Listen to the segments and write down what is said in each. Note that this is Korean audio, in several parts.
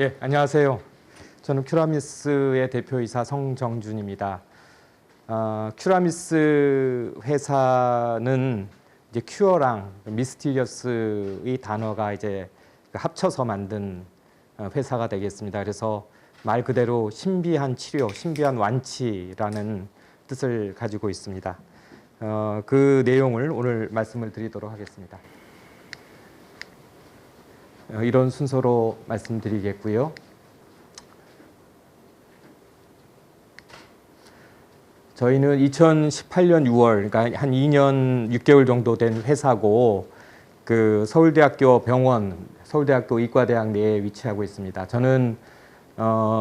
예, 안녕하세요. 저는 큐라미스의 대표이사 성정준입니다. 큐라미스 회사는 이제 큐어랑 미스티리어스의 단어가 이제 합쳐서 만든 회사가 되겠습니다. 그래서 말 그대로 신비한 치료, 신비한 완치라는 뜻을 가지고 있습니다. 그 내용을 오늘 말씀을 드리도록 하겠습니다. 이런 순서로 말씀드리겠고요. 저희는 2018년 6월, 그러니까 한 2년 6개월 정도 된 회사고, 그 서울대학교 병원, 서울대학교 의과대학 내에 위치하고 있습니다. 저는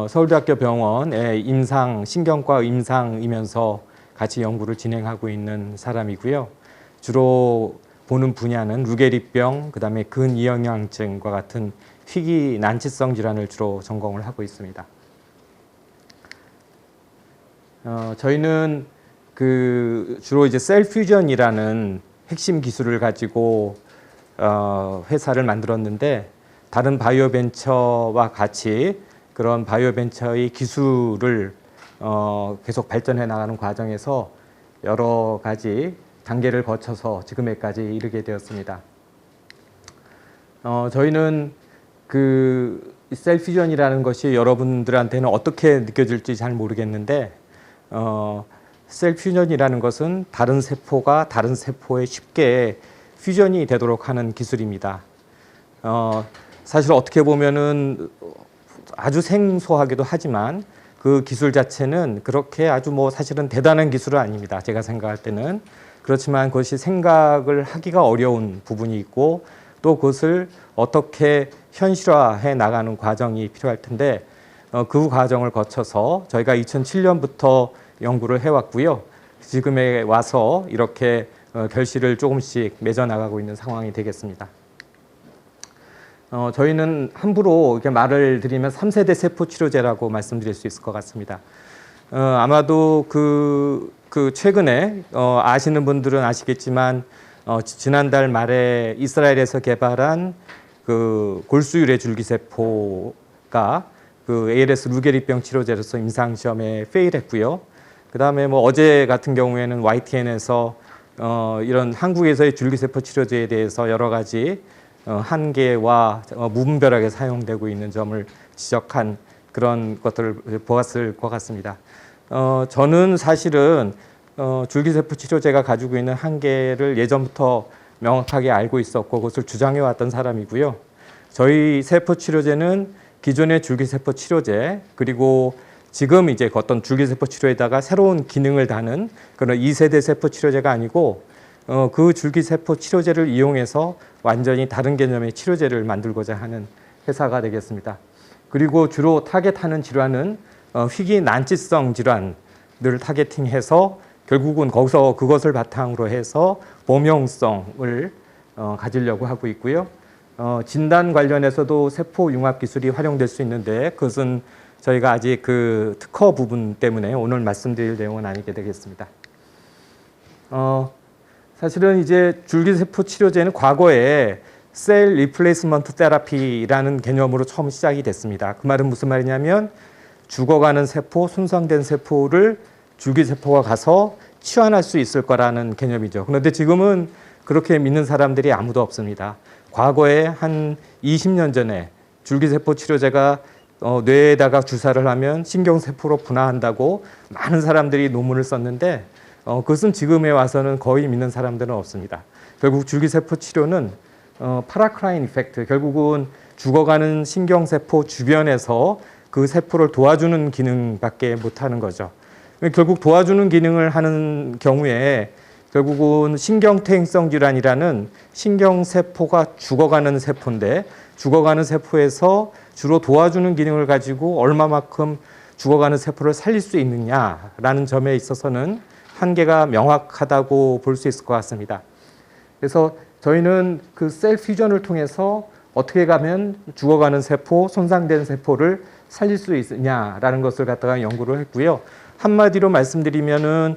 서울대학교 병원의 임상, 신경과 임상이면서 같이 연구를 진행하고 있는 사람이고요. 주로 보는 분야는 루게리병, 그다음에 근이영양증과 같은 희귀 난치성 질환을 주로 전공을 하고 있습니다. 저희는 주로 이제 셀 퓨전이라는 핵심 기술을 가지고 회사를 만들었는데, 다른 바이오 벤처와 같이 그런 바이오 벤처의 기술을 계속 발전해 나가는 과정에서 여러 가지 단계를 거쳐서 지금에까지 이르게 되었습니다. 저희는 그 셀 퓨전이라는 것이 여러분들한테는 어떻게 느껴질지 잘 모르겠는데, 셀 퓨전이라는 것은 다른 세포가 다른 세포에 쉽게 퓨전이 되도록 하는 기술입니다. 사실 어떻게 보면은 아주 생소하기도 하지만 그 기술 자체는 그렇게 아주 사실은 대단한 기술은 아닙니다. 제가 생각할 때는. 그렇지만 그것이 생각을 하기가 어려운 부분이 있고, 또 그것을 어떻게 현실화해 나가는 과정이 필요할 텐데, 그 과정을 거쳐서 저희가 2007년부터 연구를 해왔고요. 지금에 와서 이렇게 결실을 조금씩 맺어 나가고 있는 상황이 되겠습니다. 저희는 함부로 이렇게 말을 드리면 3세대 세포 치료제라고 말씀드릴 수 있을 것 같습니다. 아마도 최근에 아시는 분들은 아시겠지만, 지난달 말에 이스라엘에서 개발한 그 골수유래 줄기세포가 그 ALS 루게리병 치료제로서 임상 시험에 페일했고요. 그 다음에 어제 같은 경우에는 YTN에서 이런 한국에서의 줄기세포 치료제에 대해서 여러 가지 한계와 무분별하게 사용되고 있는 점을 지적한 그런 것들을 보았을 것 같습니다. 저는 사실은 줄기세포 치료제가 가지고 있는 한계를 예전부터 명확하게 알고 있었고 그것을 주장해왔던 사람이고요. 저희 세포 치료제는 기존의 줄기세포 치료제, 그리고 지금 이제 어떤 줄기세포 치료에다가 새로운 기능을 다는 그런 2세대 세포 치료제가 아니고, 그 줄기세포 치료제를 이용해서 완전히 다른 개념의 치료제를 만들고자 하는 회사가 되겠습니다. 그리고 주로 타겟하는 질환은 희귀 난치성 질환들을 타겟팅해서 결국은 거기서 그것을 바탕으로 해서 범용성을 가지려고 하고 있고요. 진단 관련해서도 세포 융합 기술이 활용될 수 있는데, 그것은 저희가 아직 그 특허 부분 때문에 오늘 말씀드릴 내용은 아니게 되겠습니다. 사실은 이제 줄기세포 치료제는 과거에 셀 리플레이스먼트 테라피라는 개념으로 처음 시작이 됐습니다. 그 말은 무슨 말이냐면, 죽어가는 세포, 손상된 세포를 줄기세포가 가서 치환할 수 있을 거라는 개념이죠. 그런데 지금은 그렇게 믿는 사람들이 아무도 없습니다. 과거에 한 20년 전에 줄기세포 치료제가 뇌에다가 주사를 하면 신경세포로 분화한다고 많은 사람들이 논문을 썼는데, 그것은 지금에 와서는 거의 믿는 사람들은 없습니다. 결국 줄기세포 치료는 파라크라인 이펙트, 결국은 죽어가는 신경세포 주변에서 그 세포를 도와주는 기능밖에 못하는 거죠. 결국 도와주는 기능을 하는 경우에 결국은 신경퇴행성 질환이라는 신경세포가 죽어가는 세포인데, 죽어가는 세포에서 주로 도와주는 기능을 가지고 얼마만큼 죽어가는 세포를 살릴 수 있느냐라는 점에 있어서는 한계가 명확하다고 볼 수 있을 것 같습니다. 그래서 저희는 그 셀 퓨전을 통해서 어떻게 가면 죽어가는 세포, 손상된 세포를 살릴 수 있느냐라는 것을 갖다가 연구를 했고요. 한마디로 말씀드리면은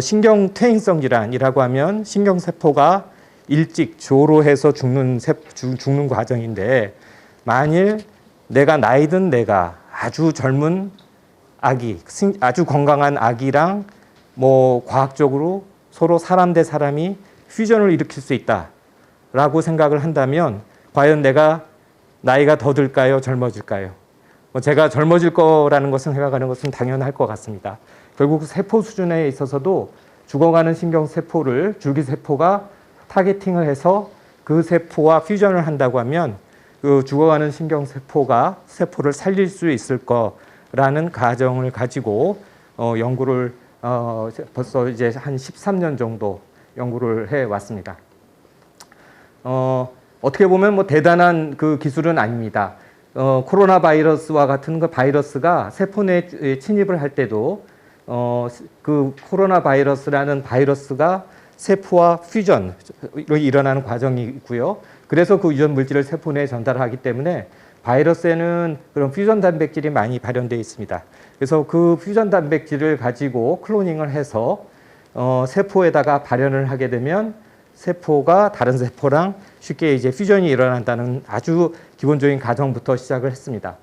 신경퇴행성 질환이라고 하면 신경세포가 일찍 조로해서 죽는 과정인데, 만일 내가 나이든 내가 아주 젊은 아기, 아주 건강한 아기랑 뭐 과학적으로 서로 사람 대 사람이 퓨전을 일으킬 수 있다라고 생각을 한다면 과연 내가 나이가 더 들까요? 젊어질까요? 제가 젊어질 거라는 것을 생각하는 것은 당연할 것 같습니다. 결국 세포 수준에 있어서도 죽어가는 신경세포를 줄기세포가 타겟팅을 해서 그 세포와 퓨전을 한다고 하면 그 죽어가는 신경세포가 세포를 살릴 수 있을 거라는 가정을 가지고 연구를 벌써 이제 한 13년 정도 연구를 해 왔습니다. 어떻게 보면 뭐 대단한 그 기술은 아닙니다. 코로나 바이러스와 같은 그 바이러스가 세포 내에 침입을 할 때도 그 코로나 바이러스라는 바이러스가 세포와 퓨전이 일어나는 과정이 있고요. 그래서 그 유전 물질을 세포 내에 전달하기 때문에 바이러스에는 그런 퓨전 단백질이 많이 발현되어 있습니다. 그래서 그 퓨전 단백질을 가지고 클로닝을 해서 세포에다가 발현을 하게 되면 세포가 다른 세포랑 쉽게 이제 퓨전이 일어난다는 아주 기본적인 가정부터 시작을 했습니다.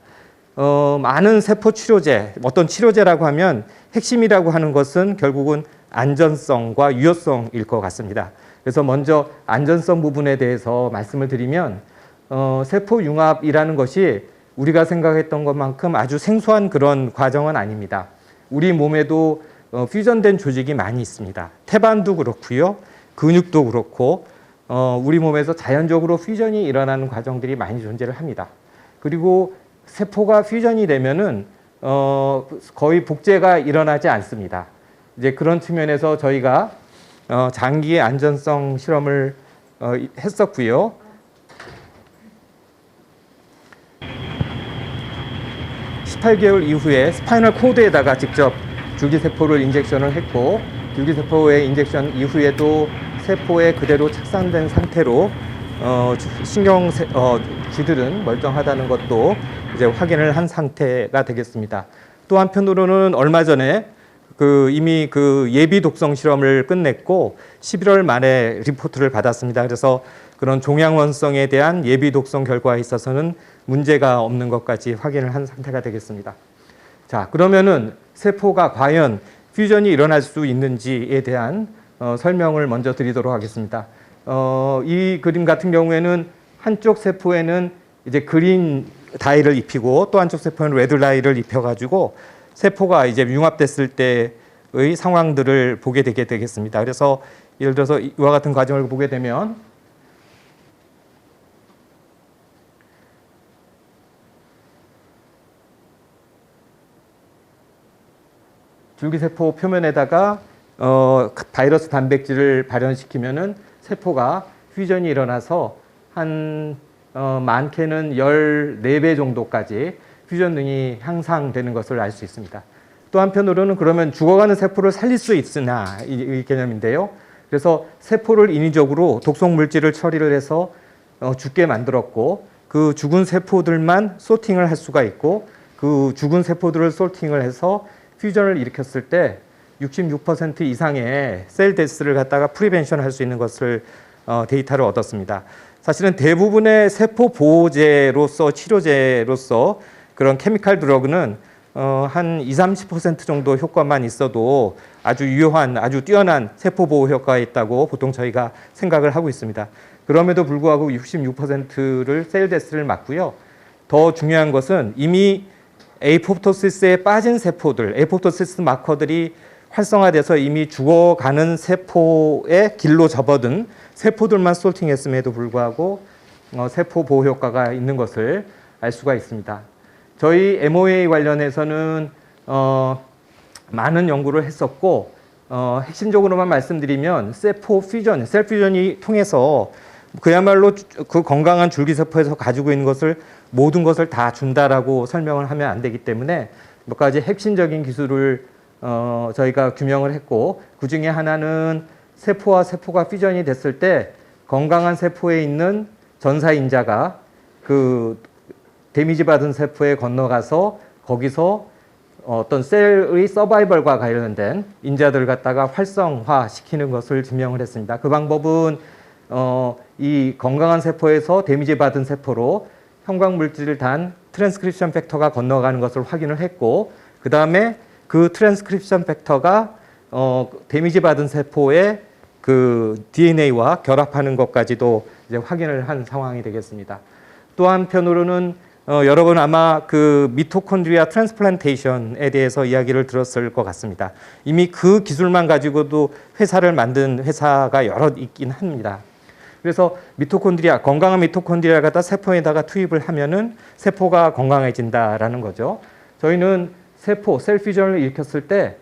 많은 세포 치료제, 어떤 치료제라고 하면 핵심이라고 하는 것은 결국은 안전성과 유효성일 것 같습니다. 그래서 먼저 안전성 부분에 대해서 말씀을 드리면 세포 융합이라는 것이 우리가 생각했던 것만큼 아주 생소한 그런 과정은 아닙니다. 우리 몸에도 퓨전된 조직이 많이 있습니다. 태반도 그렇고요. 근육도 그렇고 우리 몸에서 자연적으로 퓨전이 일어나는 과정들이 많이 존재를 합니다. 그리고 세포가 퓨전이 되면은 거의 복제가 일어나지 않습니다. 이제 그런 측면에서 저희가 장기 안전성 실험을 했었고요. (18개월) 이후에 스파이널 코드에다가 직접 줄기세포를 인젝션을 했고, 줄기세포의 인젝션 이후에도 세포에 그대로 착산된 상태로 쥐들은 멀쩡하다는 것도 이제 확인을 한 상태가 되겠습니다. 또 한편으로는 얼마 전에 이미 예비 독성 실험을 끝냈고 11월 말에 리포트를 받았습니다. 그래서 그런 종양원성에 대한 예비 독성 결과에 있어서는 문제가 없는 것까지 확인을 한 상태가 되겠습니다. 자, 그러면은 세포가 과연 퓨전이 일어날 수 있는지에 대한 설명을 먼저 드리도록 하겠습니다. 이 그림 같은 경우에는 한쪽 세포에는 이제 그린 다이를 입히고 또 한쪽 세포에는 레드 다이를 입혀가지고 세포가 이제 융합됐을 때의 상황들을 보게 되겠습니다. 그래서 예를 들어서 이와 같은 과정을 보게 되면 줄기세포 표면에다가 바이러스 단백질을 발현시키면은 세포가 퓨전이 일어나서 한 많게는 14배 정도까지 퓨전 능이 향상되는 것을 알 수 있습니다. 또 한편으로는 그러면 죽어가는 세포를 살릴 수 있으나 이 개념인데요. 그래서 세포를 인위적으로 독성 물질을 처리를 해서 죽게 만들었고 그 죽은 세포들만 소팅을 할 수가 있고 그 죽은 세포들을 소팅을 해서 퓨전을 일으켰을 때 66% 이상의 셀 데스를 갖다가 프리벤션 할 수 있는 것을 데이터를 얻었습니다. 사실은 대부분의 세포 보호제로서 치료제로서 그런 케미칼 드러그는 한 20-30% 정도 효과만 있어도 아주 유효한, 아주 뛰어난 세포 보호 효과가 있다고 보통 저희가 생각을 하고 있습니다. 그럼에도 불구하고 66%를 셀 데스를 막고요. 더 중요한 것은 이미 에이포토시스에 빠진 세포들, 에이포토시스 마커들이 활성화돼서 이미 죽어가는 세포의 길로 접어든 세포들만 솔팅했음에도 불구하고 세포 보호 효과가 있는 것을 알 수가 있습니다. 저희 MOA 관련해서는 많은 연구를 했었고 핵심적으로만 말씀드리면 세포 퓨전, 셀 퓨전이 통해서 그야말로 그 건강한 줄기세포에서 가지고 있는 것을 모든 것을 다 준다라고 설명을 하면 안 되기 때문에 몇 가지 핵심적인 기술을 저희가 규명을 했고 그 중에 하나는 세포와 세포가 퓨전이 됐을 때 건강한 세포에 있는 전사인자가 그 데미지 받은 세포에 건너가서 거기서 어떤 셀의 서바이벌과 관련된 인자들을 갖다가 활성화시키는 것을 증명을 했습니다. 그 방법은 이 건강한 세포에서 데미지 받은 세포로 형광물질을 단 트랜스크립션 팩터가 건너가는 것을 확인을 했고, 그 다음에 그 트랜스크립션 팩터가 데미지 받은 세포의 그 DNA와 결합하는 것까지도 이제 확인을 한 상황이 되겠습니다. 또 한편으로는 여러분 아마 그 미토콘드리아 트랜스플란테이션에 대해서 이야기를 들었을 것 같습니다. 이미 그 기술만 가지고도 회사를 만든 회사가 여러 있긴 합니다. 그래서 미토콘드리아, 건강한 미토콘드리아를 갖다 세포에다가 투입을 하면은 세포가 건강해진다라는 거죠. 저희는 세포, 셀 퓨전을 일으켰을 때,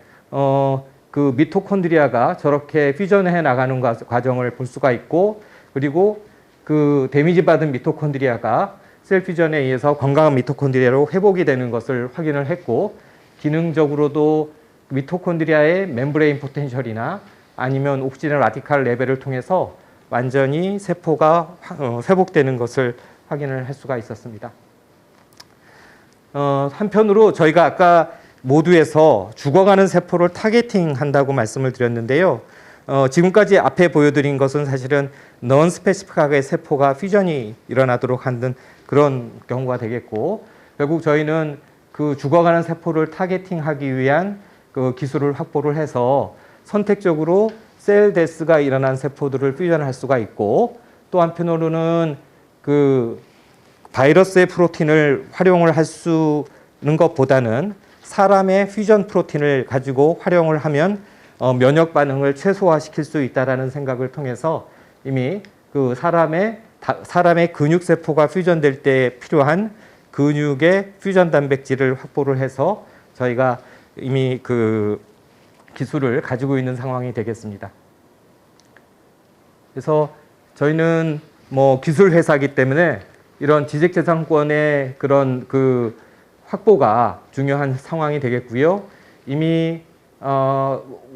그 미토콘드리아가 저렇게 퓨전해 나가는 과정을 볼 수가 있고, 그리고 그 데미지 받은 미토콘드리아가 셀 퓨전에 의해서 건강한 미토콘드리아로 회복이 되는 것을 확인을 했고, 기능적으로도 미토콘드리아의 멤브레인 포텐셜이나 아니면 옥시전 라디칼 레벨을 통해서 완전히 세포가 회복되는 것을 확인을 할 수가 있었습니다. 한편으로 저희가 아까 모두에서 죽어가는 세포를 타겟팅 한다고 말씀을 드렸는데요. 지금까지 앞에 보여드린 것은 사실은 넌 스페시픽하게 세포가 퓨전이 일어나도록 하는 그런 경우가 되겠고, 결국 저희는 그 죽어가는 세포를 타겟팅하기 위한 그 기술을 확보를 해서 선택적으로 셀 데스가 일어난 세포들을 퓨전할 수가 있고, 또 한편으로는 그 바이러스의 프로틴을 활용을 할 수는 것보다는 사람의 퓨전 프로틴을 가지고 활용을 하면 면역 반응을 최소화시킬 수 있다라는 생각을 통해서 이미 그 사람의 근육 세포가 퓨전될 때 필요한 근육의 퓨전 단백질을 확보를 해서 저희가 이미 그 기술을 가지고 있는 상황이 되겠습니다. 그래서 저희는 뭐 기술 회사이기 때문에 이런 지식재산권의 그런 그 확보가 중요한 상황이 되겠고요. 이미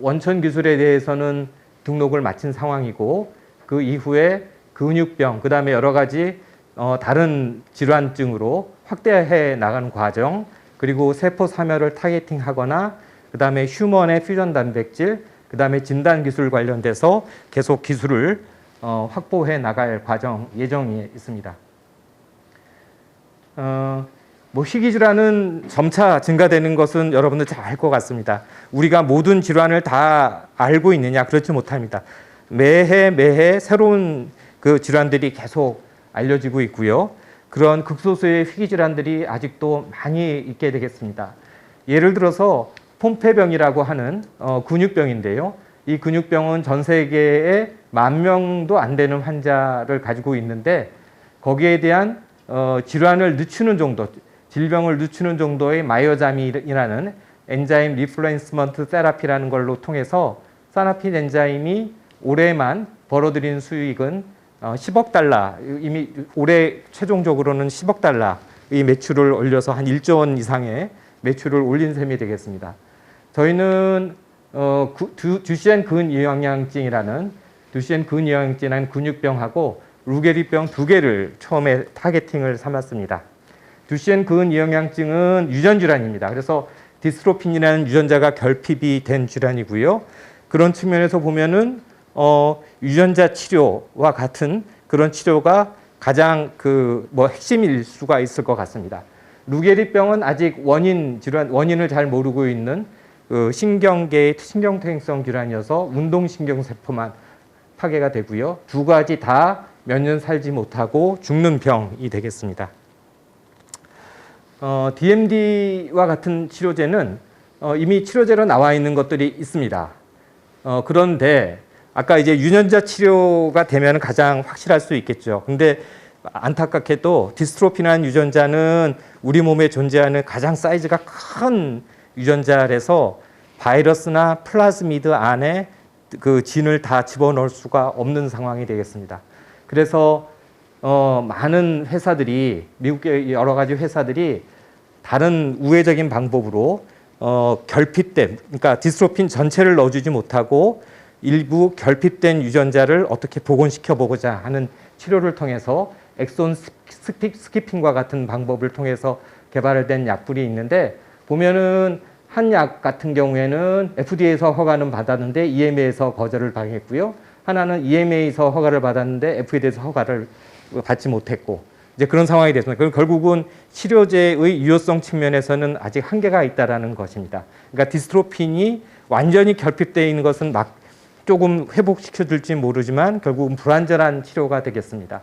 원천 기술에 대해서는 등록을 마친 상황이고, 그 이후에 근육병, 그 다음에 여러 가지 다른 질환증으로 확대해 나가는 과정, 그리고 세포 사멸을 타겟팅하거나 그 다음에 휴먼의 퓨전 단백질, 그 다음에 진단 기술 관련돼서 계속 기술을 확보해 나갈 과정 예정이 있습니다. 뭐 희귀 질환은 점차 증가되는 것은 여러분들 잘 알 것 같습니다. 우리가 모든 질환을 다 알고 있느냐? 그렇지 못합니다. 매해 새로운 그 질환들이 계속 알려지고 있고요. 그런 극소수의 희귀 질환들이 아직도 많이 있게 되겠습니다. 예를 들어서 폼페병이라고 하는 근육병인데요. 이 근육병은 전 세계에 10,000명도 안 되는 환자를 가지고 있는데, 거기에 대한 질환을 늦추는 정도, 질병을 늦추는 정도의 마이오자민이라는 엔자임 리플레이스먼트 세라피라는 걸로 통해서 사나핀 엔자임이 올해만 벌어들인 수익은 10억 달러, 이미 올해 최종적으로는 10억 달러의 매출을 올려서 한 1조 원 이상의 매출을 올린 셈이 되겠습니다. 저희는 듀시엔 근유형양증이라는 근육병하고 루게리병 두 개를 처음에 타겟팅을 삼았습니다. 듀시엔 근유형양증은 유전 질환입니다. 그래서 디스트로핀이라는 유전자가 결핍이 된 질환이고요. 그런 측면에서 보면은 유전자 치료와 같은 그런 치료가 가장 핵심일 수가 있을 것 같습니다. 루게리병은 아직 원인을 잘 모르고 있는 신경계의 신경퇴행성 질환이어서 운동신경세포만 파괴가 되고요. 두 가지 다 몇 년 살지 못하고 죽는 병이 되겠습니다. DMD와 같은 치료제는 이미 치료제로 나와 있는 것들이 있습니다. 그런데 아까 이제 유전자 치료가 되면 가장 확실할 수 있겠죠. 근데 안타깝게도 디스트로핀이라는 유전자는 우리 몸에 존재하는 가장 사이즈가 큰 유전자라서 바이러스나 플라즈미드 안에 그 진을 다 집어넣을 수가 없는 상황이 되겠습니다. 그래서 많은 회사들이, 미국의 여러 가지 회사들이 다른 우회적인 방법으로 결핍된, 그러니까 디스트로핀 전체를 넣어주지 못하고 일부 결핍된 유전자를 어떻게 복원시켜 보고자 하는 치료를 통해서 엑손 스키핑과 같은 방법을 통해서 개발된 약들이 있는데, 보면은 한 약 같은 경우에는 FDA에서 허가는 받았는데 EMA에서 거절을 당했고요. 하나는 EMA에서 허가를 받았는데 FDA에서 허가를 받지 못했고, 이제 그런 상황이 됐습니다. 그럼 결국은 치료제의 유효성 측면에서는 아직 한계가 있다라는 것입니다. 그러니까 디스트로핀이 완전히 결핍되어 있는 것은 막 조금 회복시켜줄지 모르지만 결국은 불완전한 치료가 되겠습니다.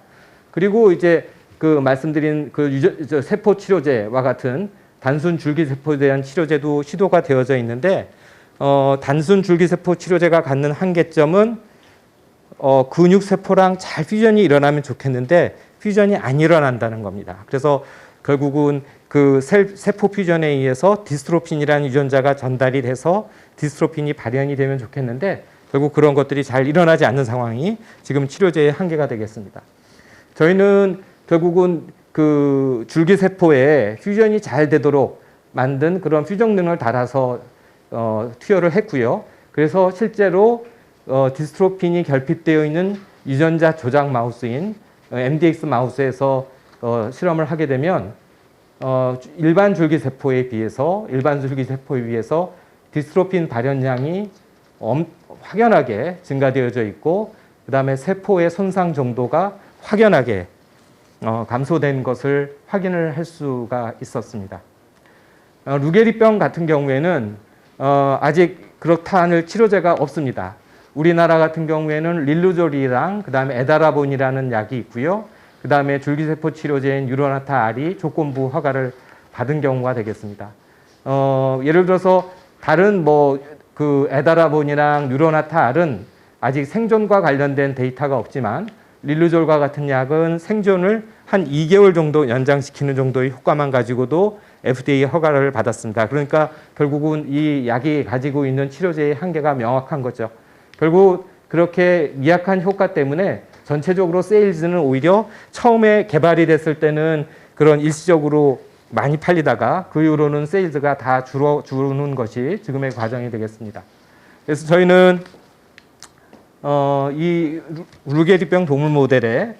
그리고 이제 그 말씀드린 그 세포 치료제와 같은 단순 줄기세포에 대한 치료제도 시도가 되어져 있는데 단순 줄기세포 치료제가 갖는 한계점은 근육세포랑 잘 퓨전이 일어나면 좋겠는데 퓨전이 안 일어난다는 겁니다. 그래서 결국은 그 세포 퓨전에 의해서 디스트로핀이라는 유전자가 전달이 돼서 디스트로핀이 발현이 되면 좋겠는데 결국 그런 것들이 잘 일어나지 않는 상황이 지금 치료제의 한계가 되겠습니다. 저희는 결국은 그 줄기세포에 퓨전이 잘 되도록 만든 그런 퓨전 능을 달아서 투여를 했고요. 그래서 실제로 디스트로핀이 결핍되어 있는 유전자 조작 마우스인 MDX 마우스에서 실험을 하게 되면 일반 줄기세포에 비해서 디스트로핀 발현량이 확연하게 증가되어져 있고 그 다음에 세포의 손상 정도가 확연하게 감소된 것을 확인을 할 수가 있었습니다. 루게리병 같은 경우에는 아직 그렇다는 치료제가 없습니다. 우리나라 같은 경우에는 릴루졸이랑 그 다음에 에다라본이라는 약이 있고요. 그 다음에 줄기세포 치료제인 유로나타 R이 조건부 허가를 받은 경우가 되겠습니다. 예를 들어서 다른 그 에다라본이랑 유로나타 R은 아직 생존과 관련된 데이터가 없지만 릴루졸과 같은 약은 생존을 한 2개월 정도 연장시키는 정도의 효과만 가지고도 FDA 허가를 받았습니다. 그러니까 결국은 이 약이 가지고 있는 치료제의 한계가 명확한 거죠. 결국 그렇게 미약한 효과 때문에 전체적으로 세일즈는 오히려 처음에 개발이 됐을 때는 그런 일시적으로 많이 팔리다가 그 이후로는 세일즈가 다 줄어드는 것이 지금의 과정이 되겠습니다. 그래서 저희는 이 루게리병 동물 모델에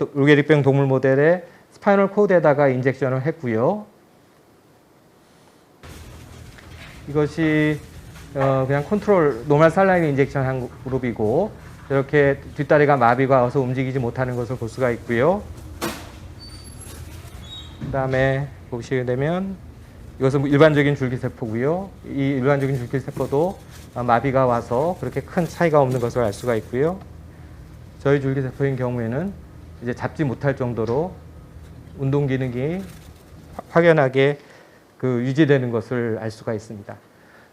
스파이널 코드에다가 인젝션을 했고요. 이것이 그냥 컨트롤 노멀 살라인 인젝션 한 그룹이고 이렇게 뒷다리가 마비가 와서 움직이지 못하는 것을 볼 수가 있고요. 그 다음에 보시게 되면 이것은 일반적인 줄기세포고요. 이 일반적인 줄기세포도 마비가 와서 그렇게 큰 차이가 없는 것을 알 수가 있고요. 저희 줄기세포인 경우에는 이제 잡지 못할 정도로 운동 기능이 확연하게 유지되는 것을 알 수가 있습니다.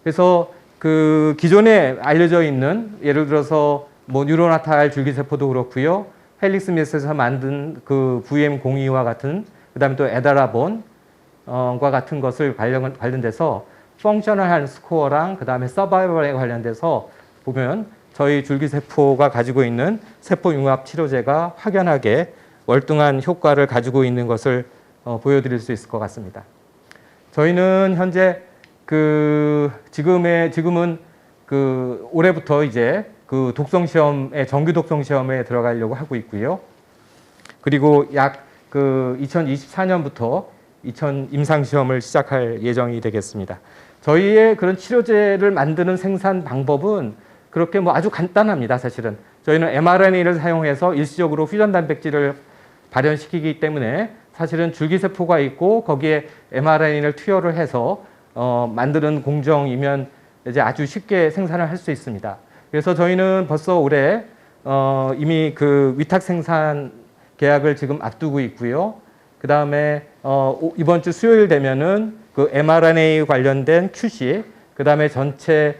그래서 그 기존에 알려져 있는 예를 들어서 뉴로나탈 줄기세포도 그렇고요. 헬릭스 미스에서 만든 그 VM02와 같은 그다음에 또 에다라본과 같은 것을 관련돼서 펑셔널한 스코어랑 그다음에 서바이벌에 관련돼서 보면 저희 줄기세포가 가지고 있는 세포융합 치료제가 확연하게 월등한 효과를 가지고 있는 것을 보여드릴 수 있을 것 같습니다. 저희는 현재 지금은 올해부터 이제 독성 시험에 정규 독성 시험에 들어가려고 하고 있고요. 그리고 약 2024년부터 임상 시험을 시작할 예정이 되겠습니다. 저희의 그런 치료제를 만드는 생산 방법은 그렇게 아주 간단합니다. 사실은 저희는 mRNA를 사용해서 일시적으로 퓨전 단백질을 발현시키기 때문에 사실은 줄기세포가 있고 거기에 mRNA를 투여를 해서 만드는 공정이면 이제 아주 쉽게 생산을 할 수 있습니다. 그래서 저희는 벌써 올해 이미 위탁 생산 계약을 지금 앞두고 있고요. 그 다음에 이번 주 수요일 되면은 mRNA 관련된 QC, 그 다음에 전체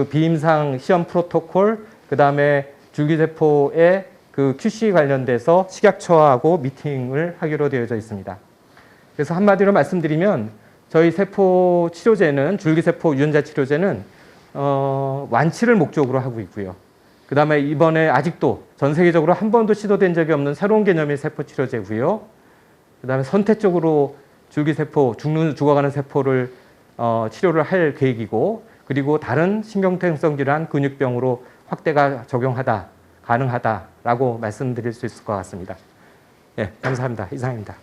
비임상 시험 프로토콜, 그 다음에 줄기세포의 QC 관련돼서 식약처하고 미팅을 하기로 되어져 있습니다. 그래서 한마디로 말씀드리면 저희 세포 치료제는 줄기세포 유전자 치료제는 완치를 목적으로 하고 있고요. 그 다음에 이번에 아직도 전 세계적으로 한 번도 시도된 적이 없는 새로운 개념의 세포 치료제고요. 그 다음에 선택적으로 줄기세포, 죽어가는 세포를 치료를 할 계획이고 그리고 다른 신경통성 질환 근육병으로 확대가 가능하다라고 말씀드릴 수 있을 것 같습니다. 네, 감사합니다. 이상입니다.